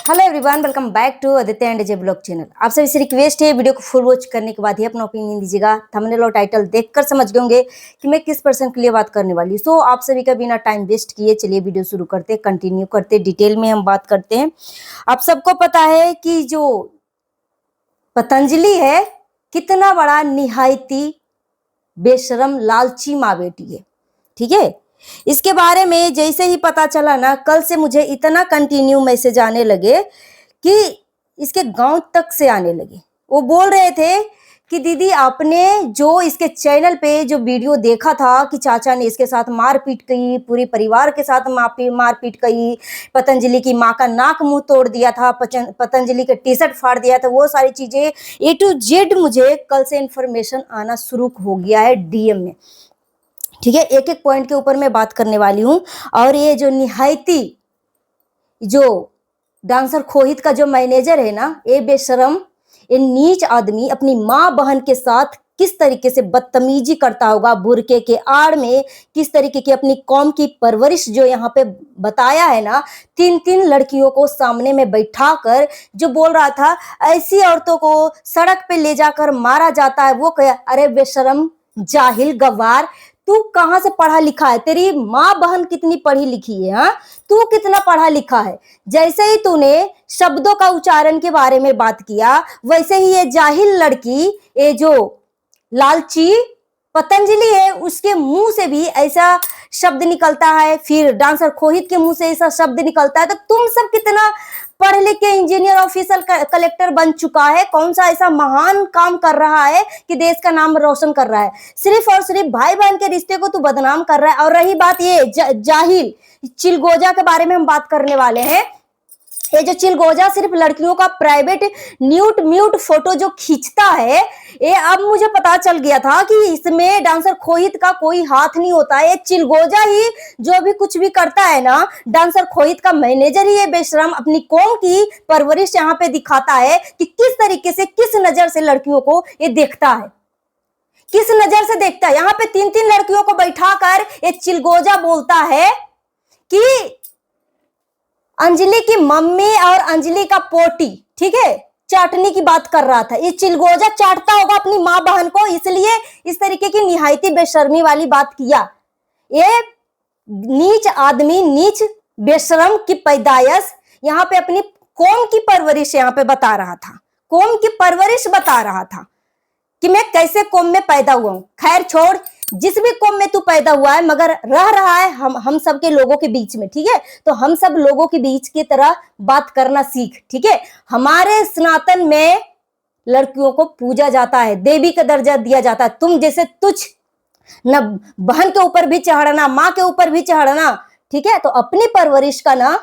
Hello everyone, welcome back to Aditya and J blog channel. आप सभी से रिक्वेस्ट है वीडियो को फुल वॉच करने के बाद ही अपना ओपिनियन दीजिएगा। थंबनेल और टाइटल देखकर समझ गए होंगे कि मैं किस पर्सन के लिए बात करने वाली हूँ। सो आप सभी का बिना टाइम वेस्ट किए चलिए वीडियो शुरू करते, कंटिन्यू करते, डिटेल में हम बात करते हैं। आप सबको पता है कि जो पतंजलि है कितना बड़ा निहायती बेशरम लालची माँ बेटी है, ठीक है। इसके बारे में जैसे ही पता चला ना, कल से मुझे इतना कंटिन्यू मैसेज आने लगे कि इसके गांव तक से आने लगे। वो बोल रहे थे कि दीदी आपने जो इसके चैनल पे जो वीडियो देखा था कि चाचा ने इसके साथ मारपीट की, पूरे परिवार के साथ मारपीट की, पतंजलि की माँ का नाक मुंह तोड़ दिया था, पतंजलि के टी शर्ट फाड़ दिया था, वो सारी चीजें A to Z मुझे कल से इंफॉर्मेशन आना शुरू हो गया है डीएम में, ठीक है। एक एक पॉइंट के ऊपर मैं बात करने वाली हूँ। और ये जो निहायती जो डांसर खोहित का जो मैनेजर है ना, ये बेशरम, ये नीच आदमी अपनी माँ बहन के साथ किस तरीके से बदतमीजी करता होगा, बुरके के आड़ में किस तरीके की अपनी कौम की परवरिश जो यहाँ पे बताया है ना, तीन तीन लड़कियों को सामने में बैठा कर जो बोल रहा था ऐसी औरतों को सड़क पे ले जाकर मारा जाता है। वो कह, अरे बेशरम जाहिल गवार, तू कहां से पढ़ा लिखा है? तेरी माँ बहन कितनी पढ़ी लिखी है? हाँ, तू कितना पढ़ा लिखा है? जैसे ही तूने शब्दों का उच्चारण के बारे में बात किया, वैसे ही ये जाहिल लड़की, ये जो लालची पतंजलि है, उसके मुंह से भी ऐसा शब्द निकलता है, फिर डांसर खोहित के मुंह से ऐसा शब्द निकलता है। तो तुम सब कितना पढ़ लिख के इंजीनियर, ऑफिसर, कलेक्टर बन चुका है, कौन सा ऐसा महान काम कर रहा है कि देश का नाम रोशन कर रहा है? सिर्फ और सिर्फ भाई बहन के रिश्ते को तू बदनाम कर रहा है। और रही बात ये जाहिल चिलगोजा के बारे में हम बात करने वाले हैं। ये जो चिलगोजा सिर्फ लड़कियों का प्राइवेट म्यूट फोटो जो खींचता है, ये अब मुझे पता चल गया था कि इसमें डांसर खोहित का कोई हाथ नहीं होता है। ये चिलगोजा ही जो भी कुछ भी करता है ना, डांसर खोहित का मैनेजर ही ये बेशरम अपनी कौम की परवरिश यहाँ पे दिखाता है कि किस तरीके से, किस नजर से लड़कियों को ये देखता है, किस नजर से देखता है। यहाँ पे तीन तीन लड़कियों को बैठा कर ये चिलगोजा बोलता है कि अंजलि की मम्मी और अंजलि का पोटी, ठीक है, चाटने की बात कर रहा था। ये चिलगोजा चाटता होगा अपनी माँ बहन को, इसलिए इस तरीके की निहायती बेशर्मी वाली बात किया। ये नीच आदमी, नीच बेशरम की पैदाइश यहाँ पे अपनी कौम की परवरिश यहाँ पे बता रहा था, कौम की परवरिश बता रहा था कि मैं कैसे कौम में पैदा हुआ हूं। खैर छोड़, जिस भी कौम में तू पैदा हुआ है, मगर रह रहा है हम सब के लोगों के बीच में, ठीक है। तो हम सब लोगों के बीच की तरह बात करना सीख, ठीक है। हमारे सनातन में लड़कियों को पूजा जाता है, देवी का दर्जा दिया जाता है। तुम जैसे तुच्छ न बहन के ऊपर भी चढ़ना, माँ के ऊपर भी चढ़ना, ठीक है। तो अपनी परवरिश का ना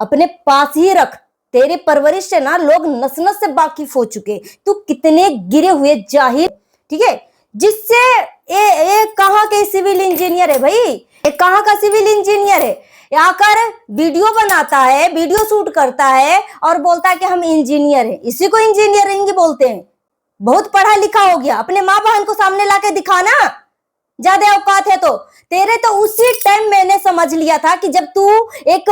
अपने पास ही रख। तेरे परवरिश से ना लोग नस नस से वाकिफ हो चुके। तू कितने गिरे हुए जाहिल, ठीक है, जिससे ये कहाँ के सिविल इंजीनियर है भाई? ये कहाँ का सिविल इंजीनियर है? आकर वीडियो बनाता है, वीडियो शूट करता है और बोलता है कि हम इंजीनियर हैं। इसी को इंजीनियरिंग बोलते हैं। बहुत पढ़ा लिखा हो गया, अपने माँ बहन को सामने लाके दिखाना, ज्यादा औकात है तो। तेरे तो उसी टाइम मैंने समझ लिया था कि जब तू एक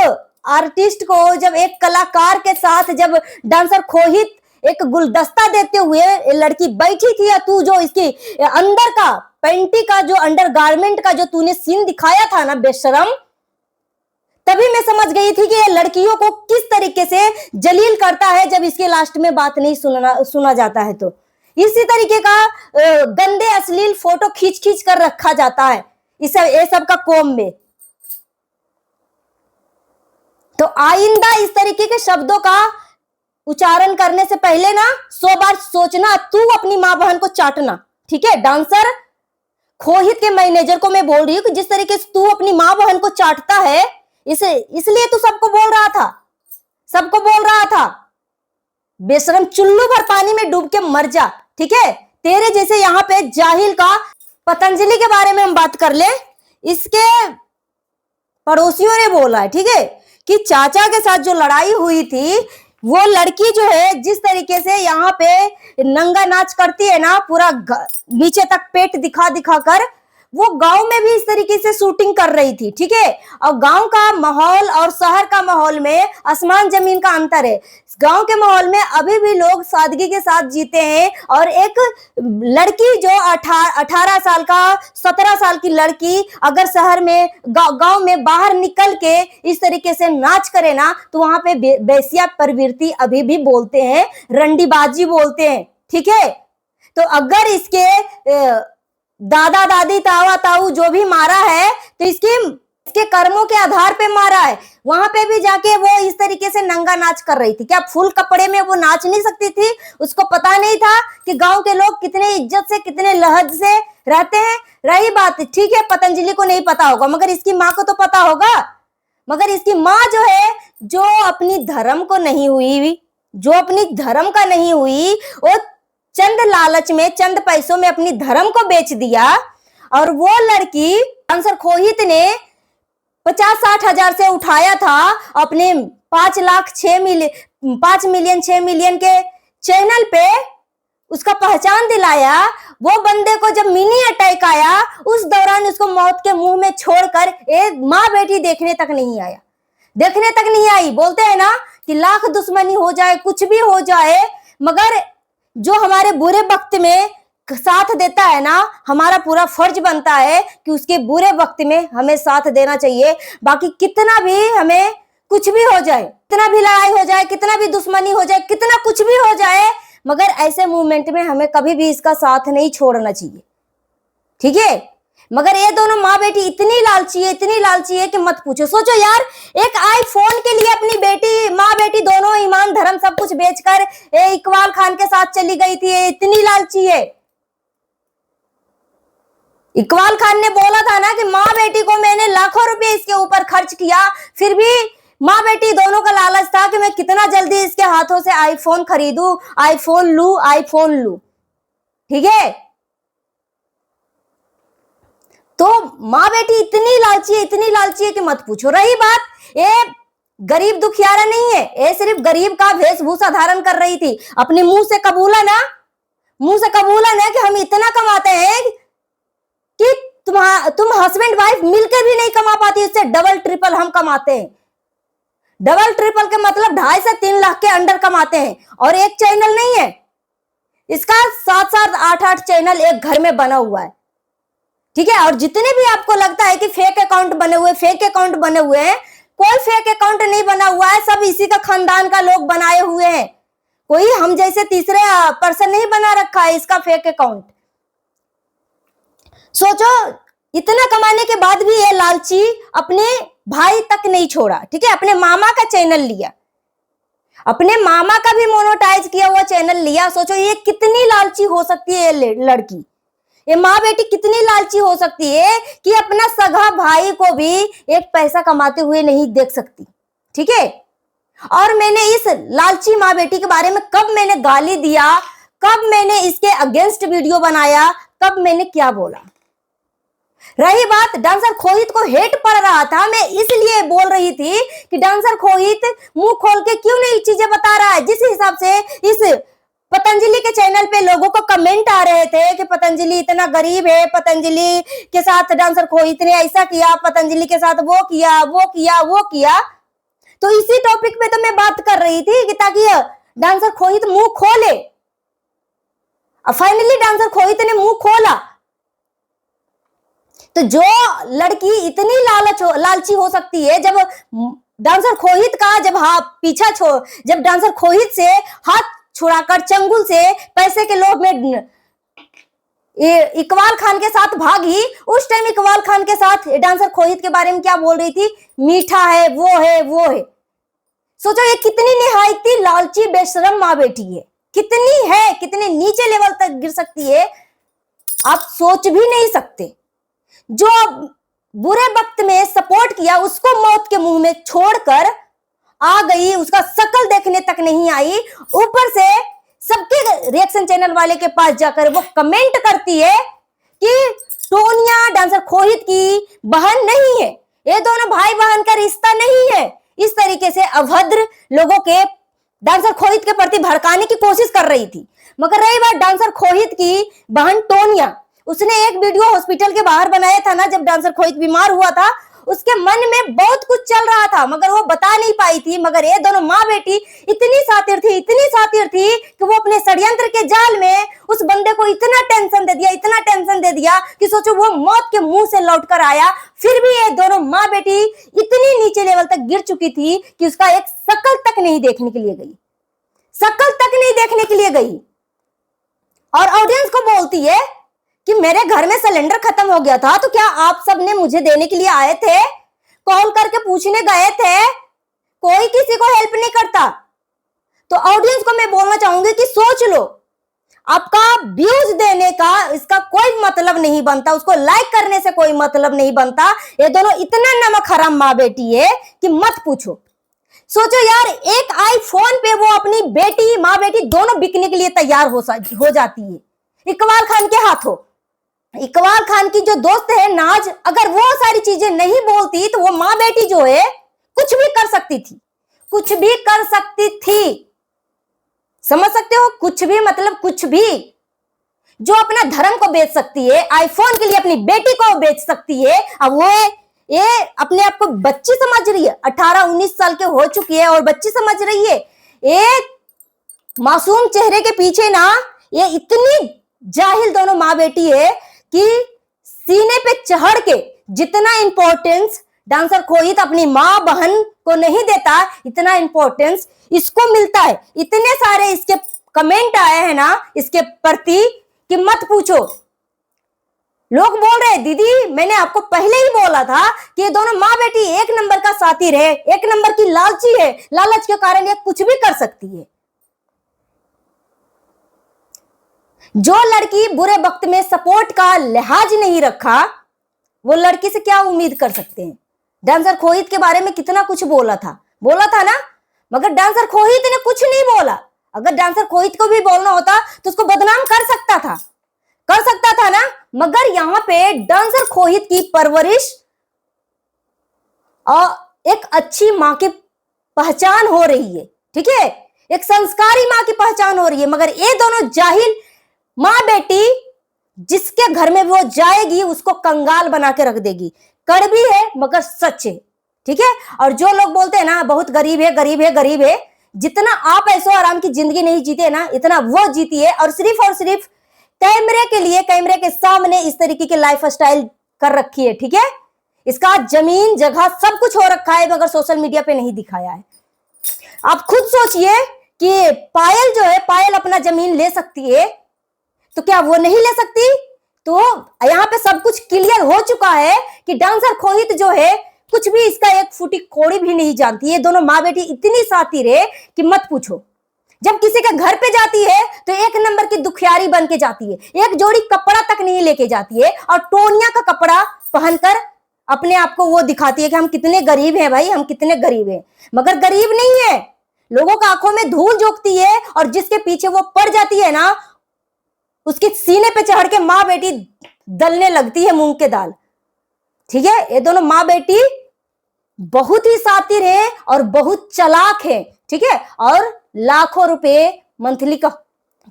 आर्टिस्ट को, जब एक कलाकार के साथ, जब डांसर खोहित एक गुलदस्ता देते हुए लड़की बैठी थी, या तू जो इसकी अंदर का पैंटी का जो अंडर गारमेंट का जो तूने सीन दिखाया था ना बेशरम, तभी मैं समझ गई थी कि ये लड़कियों को किस तरीके से जलील करता है जब इसके लास्ट में बात नहीं सुना जाता है। तो इसी तरीके का गंदे अश्लील फोटो खींच खींच कर रखा जाता है ये सब का कौम में। तो आइंदा इस तरीके के शब्दों का उच्चारण करने से पहले ना 100 बार सोचना, तू अपनी माँ बहन को चाटना, ठीक है। डांसर खोहित के मैनेजर को मैं बोल रही हूँ कि जिस तरीके से तू अपनी माँ बहन को चाटता है, इसलिए तू सबको बोल रहा था, सबको बोल रहा था बेशरम चुल्लू भर पानी में डूब के मर जा, ठीक है। तेरे जैसे यहाँ पे जाहिल का। पतंजलि के बारे में हम बात कर ले। इसके पड़ोसियों ने बोला है, ठीक है, कि चाचा के साथ जो लड़ाई हुई थी, वो लड़की जो है जिस तरीके से यहाँ पे नंगा नाच करती है ना, पूरा नीचे तक पेट दिखा दिखा कर, वो गांव में भी इस तरीके से शूटिंग कर रही थी, ठीक है। और गांव का माहौल और शहर का माहौल में आसमान जमीन का अंतर है। गांव के माहौल में अभी भी लोग सादगी के साथ जीते हैं, और एक लड़की जो 18 साल का 17 साल की लड़की अगर शहर में गांव में बाहर निकल के इस तरीके से नाच करे ना, तो वहां पे बेसिया प्रवृत्ति अभी भी बोलते हैं, रंडीबाजी बोलते हैं, ठीक है। तो अगर इसके दादा दादी तावा ताऊ जो भी मारा है, तो इसके कर्मों के आधार पे मारा है। वहां पे भी जाके वो इस तरीके से नंगा नाच कर रही थी। क्या फुल कपड़े में वो नाच नहीं सकती थी? उसको पता नहीं था कि गांव के लोग कितने इज्जत से, कितने लहज से रहते हैं? रही बात, ठीक है, पतंजलि को नहीं पता होगा, मगर इसकी माँ को तो पता होगा। मगर इसकी माँ जो है, जो अपनी धर्म को नहीं हुई, जो अपनी धर्म का नहीं हुई, वो चंद लालच में, चंद पैसों में अपनी धर्म को बेच दिया। और वो लड़की डांसर खोहित ने 50-60 हजार से उठाया था अपने 5 मिलियन 6 मिलियन के चैनल पे, उसका पहचान दिलाया। वो बंदे को जब मिनी अटैक आया, उस दौरान उसको मौत के मुंह में छोड़कर एक माँ बेटी देखने तक नहीं आया, देखने तक नहीं आई। बोलते हैं ना कि लाख दुश्मनी हो जाए, कुछ भी हो जाए, मगर जो हमारे बुरे वक्त में साथ देता है ना, हमारा पूरा फर्ज बनता है कि उसके बुरे वक्त में हमें साथ देना चाहिए। बाकी कितना भी हमें कुछ भी हो जाए, कितना भी लड़ाई हो जाए, कितना भी दुश्मनी हो जाए, कितना कुछ भी हो जाए, मगर ऐसे मूवमेंट में हमें कभी भी इसका साथ नहीं छोड़ना चाहिए, ठीक है। मगर ये दोनों माँ बेटी इतनी लालची है कि मत पूछो। सोचो यार, एक आईफोन के लिए अपनी बेटी, माँ बेटी दोनों ईमान धर्म सब कुछ बेचकर इकबाल खान के साथ चली गई थी। इतनी लालची है। इकबाल खान ने बोला था ना कि माँ बेटी को मैंने लाखों रुपए इसके ऊपर खर्च किया, फिर भी माँ बेटी दोनों का लालच था कि मैं कितना जल्दी इसके हाथों से आईफोन खरीदूं, आईफोन लूं, ठीक है। तो माँ बेटी इतनी लालची है कि मत पूछो। रही बात, ये गरीब दुखियारा नहीं है, ये सिर्फ गरीब का वेशभूषा धारण कर रही थी। अपने मुंह से कबूला ना कि हम इतना कमाते हैं कि तुम हस्बैंड वाइफ मिलकर भी नहीं कमा पाती, उससे डबल ट्रिपल हम कमाते हैं। डबल ट्रिपल के मतलब 2.5 से 3 लाख के अंडर कमाते हैं। और एक चैनल नहीं है इसका, 7-7 8-8 चैनल एक घर में बना हुआ है, ठीक है। और जितने भी आपको लगता है कि फेक अकाउंट बने हुए हैं, कोई फेक अकाउंट नहीं बना हुआ है, सब इसी का खानदान का लोग बनाए हुए हैं। कोई हम जैसे तीसरे पर्सन नहीं बना रखा है इसका फेक अकाउंट। सोचो, इतना कमाने के बाद भी ये लालची अपने भाई तक नहीं छोड़ा, ठीक है। अपने मामा का चैनल लिया, अपने मामा का भी मोनेटाइज किया हुआ चैनल लिया। सोचो ये कितनी लालची हो सकती है ये लड़की, ये माँ बेटी कितनी लालची हो सकती है कि अपना सगा भाई को भी एक पैसा कमाते हुए नहीं देख सकती, ठीक है। और मैंने इस लालची माँ बेटी के बारे में कब मैंने गाली दिया, कब मैंने इसके अगेंस्ट वीडियो बनाया, कब मैंने क्या बोला। रही बात, डांसर खोहित को हेट पड़ रहा था, मैं इसलिए बोल रही थी कि डांसर खोहित मुंह खोल के क्यों नहीं चीजें बता रहा है। जिस हिसाब से इस पतंजलि के चैनल पे लोगों को कमेंट आ रहे थे कि पतंजलि इतना गरीब है, पतंजलि के साथ डांसर खोहित ने ऐसा किया, पतंजलि के साथ वो किया, तो इसी टॉपिक पे तो मैं बात कर रही थी कि ताकि डांसर खोहित मुंह खोले। फाइनली डांसर खोहित ने मुंह खोला। तो जो लड़की इतनी लालची हो सकती है, जब डांसर खोहित का जब डांसर खोहित से हाथ छुड़ाकर चंगुल से पैसे के लोभ में इकबाल खान के साथ भागी, उस टाइम इकबाल खान के साथ डांसर खोहित के बारे में क्या बोल रही थी, मीठा है, वो है। सोचो ये कितनी निहायती लालची बेशरम माँ बेटी है, कितने नीचे लेवल तक गिर सकती है, आप सोच भी नहीं सकते। जो बुरे वक्त में सपोर्ट किया उसको मौत के मुंह में छोड़कर आ गई, उसका शकल देखने तक नहीं आई, ऊपर से सबके रिएक्शन चैनल वाले के पास जाकर वो कमेंट करती है कि टोनिया डांसर खोहित की बहन नहीं है, ये दोनों भाई बहन का रिश्ता नहीं है। इस तरीके से अभद्र लोगों के डांसर खोहित के प्रति भड़काने की कोशिश कर रही थी। मगर रही बात डांसर खोहित की बहन टोनिया, उसने एक वीडियो हॉस्पिटल के बाहर बनाया था ना, जब डांसर खोहित बीमार हुआ था, उसके मन में बहुत कुछ चल रहा था मगर वो बता नहीं पाई थी। मगर ये दोनों माँ बेटी इतनी सातिर थी, इतनी सातिर थी कि वो अपने षड्यंत्र के जाल में उस बंदे को इतना टेंशन दे दिया, इतना टेंशन दे दिया कि सोचो वो मौत के मुंह से लौट कर आया। फिर भी ये दोनों माँ बेटी इतनी नीचे लेवल तक गिर चुकी थी कि उसका एक शक्ल तक नहीं देखने के लिए गई, शक्ल तक नहीं देखने के लिए गई। और ऑडियंस को बोलती है कि मेरे घर में सिलेंडर खत्म हो गया था, तो क्या आप सब ने मुझे देने के लिए आए थे? कॉल करके पूछने गए थे? कोई किसी को हेल्प नहीं करता। तो ऑडियंस को मैं बोलना चाहूंगी कि सोच लो, आपका व्यूज देने का इसका कोई मतलब नहीं बनता, उसको लाइक करने से कोई मतलब नहीं बनता। ये दोनों इतना नमक हराम माँ बेटी है कि मत पूछो। सोचो यार, एक आईफोन पे वो अपनी बेटी, माँ बेटी दोनों बिकने के लिए तैयार हो जाती है इकबाल खान के हाथों। इकबाल खान की जो दोस्त है नाज, अगर वो सारी चीजें नहीं बोलती तो वो माँ बेटी जो है कुछ भी कर सकती थी, कुछ भी कर सकती थी। समझ सकते हो? कुछ भी मतलब कुछ भी। जो अपना धर्म को बेच सकती है, आईफोन के लिए अपनी बेटी को बेच सकती है, अब वो ये अपने आप को बच्ची समझ रही है। 18-19 साल के हो चुकी है और बच्ची समझ रही है। एक मासूम चेहरे के पीछे ना ये इतनी जाहिल दोनों माँ बेटी है कि सीने पे चढ़ के जितना इंपॉर्टेंस डांसर खोहित अपनी माँ बहन को नहीं देता, इतना इंपॉर्टेंस इसको मिलता है। इतने सारे इसके कमेंट आए हैं ना इसके प्रति कि मत पूछो। लोग बोल रहे दीदी मैंने आपको पहले ही बोला था कि ये दोनों माँ बेटी एक नंबर का साथी है, एक नंबर की लालची है, लालच के कारण ये कुछ भी कर सकती है। जो लड़की बुरे वक्त में सपोर्ट का लिहाज नहीं रखा, वो लड़की से क्या उम्मीद कर सकते हैं? डांसर खोहित के बारे में कितना कुछ बोला था ना, मगर डांसर खोहित ने कुछ नहीं बोला। अगर डांसर खोहित को भी बोलना होता तो उसको बदनाम कर सकता था ना। मगर यहाँ पे डांसर खोहित की परवरिश और एक अच्छी माँ की पहचान हो रही है, ठीक है, एक संस्कारी माँ की पहचान हो रही है। मगर ये दोनों जाहिल माँ बेटी जिसके घर में वो जाएगी उसको कंगाल बना के रख देगी। कड़वी है मगर सच है, ठीक है। और जो लोग बोलते हैं ना बहुत गरीब है, जितना आप ऐसो आराम की जिंदगी नहीं जीते ना, इतना वो जीती है। और सिर्फ कैमरे के लिए, कैमरे के सामने इस तरीके की लाइफ स्टाइल कर रखी है, ठीक है। इसका जमीन जगह सब कुछ हो रखा है मगर सोशल मीडिया पे नहीं दिखाया है। आप खुद सोचिए कि पायल जो है, पायल अपना जमीन ले सकती है तो क्या वो नहीं ले सकती? तो यहाँ पे सब कुछ क्लियर हो चुका है कि डांसर खोहित जो है कुछ भी इसका एक फूटी कोड़ी भी नहीं जानती। ये दोनों माँ बेटी इतनी सातिर है कि मत पूछो। जब किसी के घर पे जाती है तो एक नंबर की दुखियारी बन के जाती है, एक जोड़ी कपड़ा तक नहीं लेके जाती है और टोनिया का कपड़ा पहनकर अपने आप को वो दिखाती है कि हम कितने गरीब हैं भाई, हम कितने गरीब हैं। मगर गरीब नहीं है, लोगों का आंखों में धूल झोंकती है और जिसके पीछे वो पड़ जाती है ना उसके सीने पे चढ़ के माँ बेटी दलने लगती है मूंग के दाल, ठीक है। ये दोनों माँ बेटी बहुत ही सातिर है और बहुत चालाक है, ठीक है, और लाखों रुपए मंथली का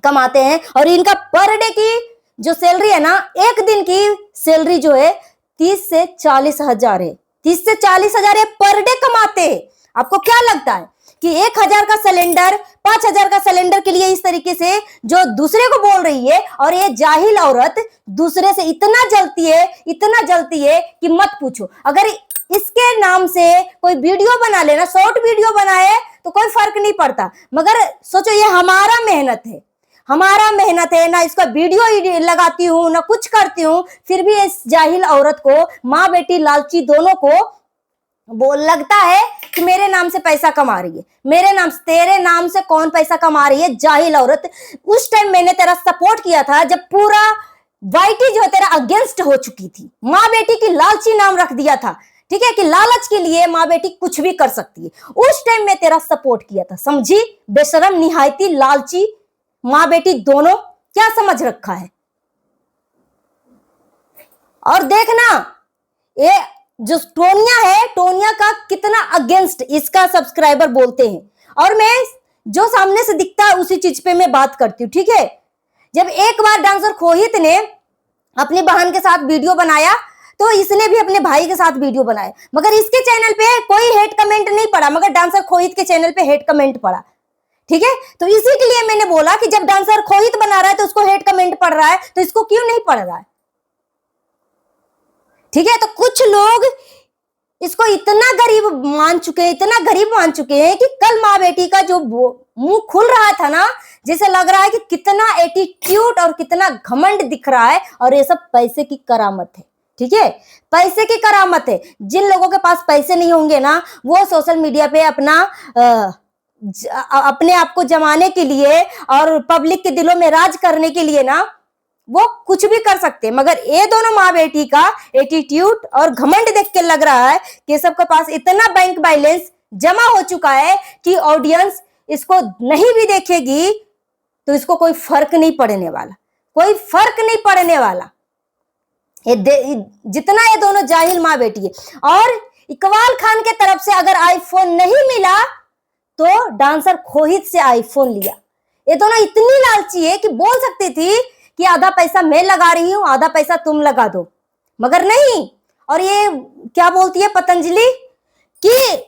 कमाते हैं। और इनका पर डे की जो सैलरी है ना, एक दिन की सैलरी जो है 30 से 40 हजार है, 30 से 40 हजार है पर डे कमाते हैं। आपको क्या लगता है कि 1000 का सिलेंडर, 5000 का सिलेंडर के लिए इस तरीके से जो दूसरे को बोल रही है? और ये जाहिल औरत दूसरे से इतना जलती है कि मत पूछो। अगर इसके नाम से कोई वीडियो बना लेना, शॉर्ट वीडियो बनाए तो कोई फर्क नहीं पड़ता। मगर सोचो ये हमारा मेहनत है ना, इसका वीडियो लगाती हूँ ना कुछ करती हूँ, फिर भी इस जाहिल औरत को, माँ बेटी लालची दोनों को वो लगता है कि मेरे नाम से पैसा कमा रही है, मेरे नाम से, तेरे नाम से कौन पैसा कमा रही है जाहिल औरत। उस टाइम मैंने तेरा सपोर्ट किया था जब पूरा वाईटी जो है तेरा अगेंस्ट हो चुकी थी। माँ बेटी की लालची नाम रख दिया था, ठीक है, कि लालच के लिए माँ बेटी कुछ भी कर सकती है। उस टाइम मैं तेरा सपोर्ट किया था, समझी? बेशरम, निहायती लालची माँ बेटी दोनों क्या समझ रखा है। और देखना ये जो टोनिया है, टोनिया का कितना अगेंस्ट इसका सब्सक्राइबर बोलते हैं। और मैं जो सामने से दिखता है उसी चीज पे मैं बात करती हूँ, ठीक है। जब एक बार डांसर खोहित ने अपनी बहन के साथ वीडियो बनाया, तो इसने भी अपने भाई के साथ वीडियो बनाया, मगर इसके चैनल पे कोई हेट कमेंट नहीं पड़ा, मगर डांसर खोहित के चैनल पे हेट कमेंट पड़ा। ठीक है, तो इसी के लिए मैंने बोला कि जब डांसर खोहित बना रहा है तो उसको हेट कमेंट पड़ रहा है, तो इसको क्यों नहीं पड़ रहा है। ठीक है, तो कुछ लोग इसको इतना गरीब मान चुके हैं, इतना गरीब मान चुके हैं कि कल माँ बेटी का जो मुंह खुल रहा था ना, जैसे लग रहा है कि कितना एटीट्यूड और कितना घमंड दिख रहा है, और ये सब पैसे की करामत है। ठीक है, पैसे की करामत है। जिन लोगों के पास पैसे नहीं होंगे ना, वो सोशल मीडिया पे अपने आप को जमाने के लिए और पब्लिक के दिलों में राज करने के लिए ना, वो कुछ भी कर सकते। मगर ये दोनों माँ बेटी का एटीट्यूड और घमंड देख के लग रहा है कि सबके पास इतना बैंक बैलेंस जमा हो चुका है कि ऑडियंस इसको नहीं भी देखेगी तो इसको कोई फर्क नहीं पड़ने वाला, कोई फर्क नहीं पड़ने वाला। जितना ये दोनों जाहिल माँ बेटी है। और इकबाल खान के तरफ से अगर आईफोन नहीं मिला तो डांसर खोहित से आईफोन लिया। ये दोनों इतनी लालची है कि बोल सकती थी कि आधा पैसा मैं लगा रही हूं, आधा पैसा तुम लगा दो, मगर नहीं। और ये क्या बोलती है पतंजलि कि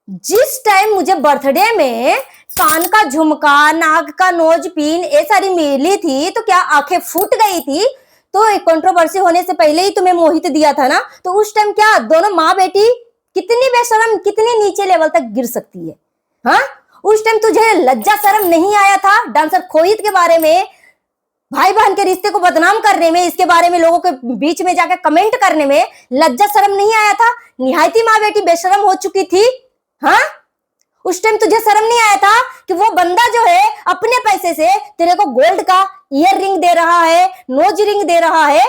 जिस टाइम मुझे बर्थडे में कान का झुमका, नाक का नोज पिन ये सारी मिली थी तो क्या आंखें फूट गई थी? तो एक कंट्रोवर्सी होने से पहले ही तुम्हें मोहित दिया था ना, तो उस टाइम क्या दोनों माँ बेटी कितनी बेशरम, कितनी नीचे लेवल तक गिर सकती है। हाँ, उस टाइम तुझे लज्जा शर्म नहीं आया था डांसर खोहित के बारे में, भाई बहन के रिश्ते को बदनाम करने में, इसके बारे में लोगों के बीच में जाकर कमेंट करने में लज्जा शर्म नहीं आया था? निहायती माँ बेटी बेशरम हो चुकी थी। हाँ, उस टाइम तुझे शर्म नहीं आया था कि वो बंदा जो है अपने पैसे से तेरे को गोल्ड का ईयर रिंग दे रहा है, नोज रिंग दे रहा है?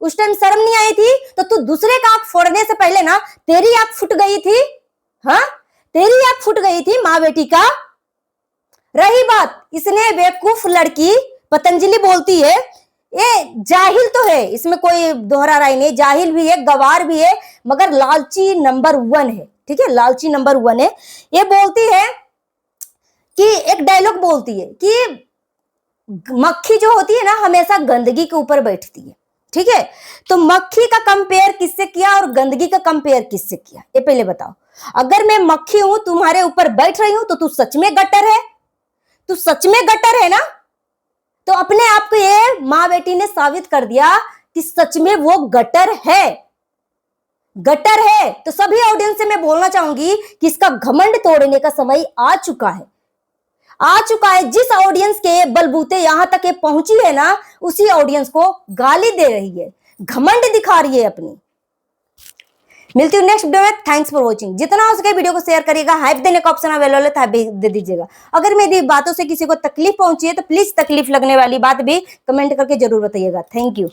उस टाइम शर्म नहीं आई थी? तो तू दूसरे का आंख फोड़ने से पहले ना तेरी आंख फुट गई थी। हाँ, तेरी आंख फुट गई थी माँ बेटी का। रही बात इसने बेवकूफ लड़की पतंजलि बोलती है, ये जाहिल तो है, इसमें कोई दोहरा राय नहीं, जाहिल भी है, गवार भी है, मगर लालची नंबर 1 है। ठीक है, लालची नंबर 1 है। ये बोलती है कि एक डायलॉग बोलती है कि मक्खी जो होती है ना हमेशा गंदगी के ऊपर बैठती है। ठीक है, तो मक्खी का कंपेयर किससे किया और गंदगी का कंपेयर किससे किया, ये पहले बताओ। अगर मैं मक्खी हूं तुम्हारे ऊपर बैठ रही हूं तो तू सच में गटर है, तू सच में गटर है ना? तो अपने आप को ये माँ बेटी ने साबित कर दिया कि सच में वो गटर है, गटर है। तो सभी ऑडियंस से मैं बोलना चाहूंगी कि इसका घमंड तोड़ने का समय आ चुका है, आ चुका है। जिस ऑडियंस के बलबूते यहां तक ये पहुंची है ना, उसी ऑडियंस को गाली दे रही है, घमंड दिखा रही है अपनी। मिलती हूँ नेक्स्ट वीडियो में। Thanks for watching. जितना हो सके वीडियो को शेयर करिएगा, हाइप देने का ऑप्शन अवेलेबल है, हाइप दे दीजिएगा। अगर मेरी बातों से किसी को तकलीफ पहुंची है तो प्लीज तकलीफ लगने वाली बात भी कमेंट करके जरूर बताइएगा। Thank you.